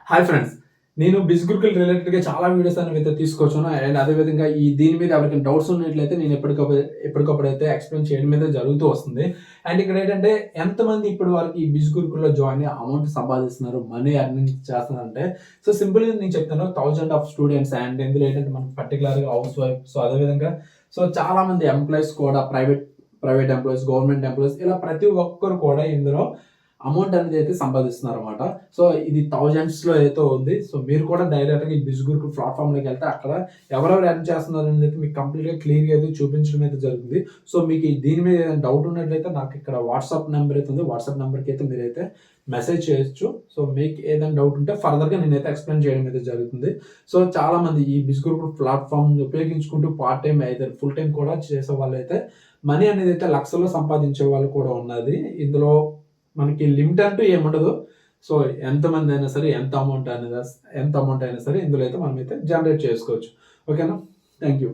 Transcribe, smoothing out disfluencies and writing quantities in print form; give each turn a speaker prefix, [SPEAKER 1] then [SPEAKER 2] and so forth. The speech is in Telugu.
[SPEAKER 1] Hi friends. నేను బిస్గురుకుల్ రిలేటెడ్‌గా చాలా వీడియోస్ అనేవైతే తీసుకొచ్చాను. అండ్ అదే విధంగా దీని మీద ఎవరికైనా డౌట్స్ ఉన్నట్లయితే నేను ఎప్పటికప్పుడైతే ఎక్స్‌ప్లెయిన్ చేయడం అయితే జరుగుతూ వస్తుంది. అండ్ ఇక్కడ ఏంటంటే ఎంతమంది ఇప్పటి వరకు ఈ బిస్గురుకుల్‌లో జాయిన్ అయ్యి అమౌంట్ సంపాదిస్తున్నారు, మనీ ఎర్నింగ్ చేస్తున్నారంటే సింపుల్‌గా నేను చెప్తాను. థౌసండ్ ఆఫ్ స్టూడెంట్స్ అండ్ ఇందులో ఏంటంటే మనకు పర్టిక్యులర్‌గా హౌస్ వైఫ్ అదే విధంగా చాలా మంది ఎంప్లాయీస్ కూడా ప్రైవేట్ ఎంప్లాయీస్, గవర్నమెంట్ ఎంప్లాయీస్ ఇలా ప్రతి ఒక్కరు కూడా ఇందులో అమౌంట్ అనేది అయితే సంపాదిస్తున్నారన్నమాట. ఇది థౌసండ్స్‌లో అయితే ఉంది. మీరు కూడా డైరెక్ట్‌గా ఈ బిస్‌గురుకుల్ ప్లాట్‌ఫార్మ్‌లోకి వెళ్తే అక్కడ ఎవరెవరు ఎర్న్ చేస్తున్నారు అనేది అయితే మీకు కంప్లీట్‌గా క్లియర్‌గా అయితే చూపించడం అయితే జరుగుతుంది. మీకు దీని మీద ఏదైనా డౌట్ ఉన్నట్లయితే నాకు ఇక్కడ వాట్సాప్ నంబర్ అయితే ఉంది. వాట్సాప్ నంబర్‌కి అయితే మీరైతే మెసేజ్ చేయొచ్చు. మీకు ఏదైనా డౌట్ ఉంటే ఫర్దర్‌గా నేనైతే ఎక్స్‌ప్లెయిన్ చేయడం అయితే జరుగుతుంది. చాలా మంది ఈ బిస్‌గురుకుల్ ప్లాట్‌ఫార్మ్‌ని ఉపయోగించుకుంటూ పార్ట్ టైమ్ అయితే ఫుల్ టైమ్ కూడా చేసే వాళ్ళైతే మనీ అనేది అయితే లక్షల్లో సంపాదించే వాళ్ళు కూడా ఉన్నది. ఇందులో మనకి లిమిట్ అంటూ ఏముండదు. సో, ఎంతమందైనా సరే, ఎంత అమౌంట్ అయినా సరే ఇందులో అయితే మనమైతే జనరేట్ చేసుకోవచ్చు. ఓకేనా? Thank you.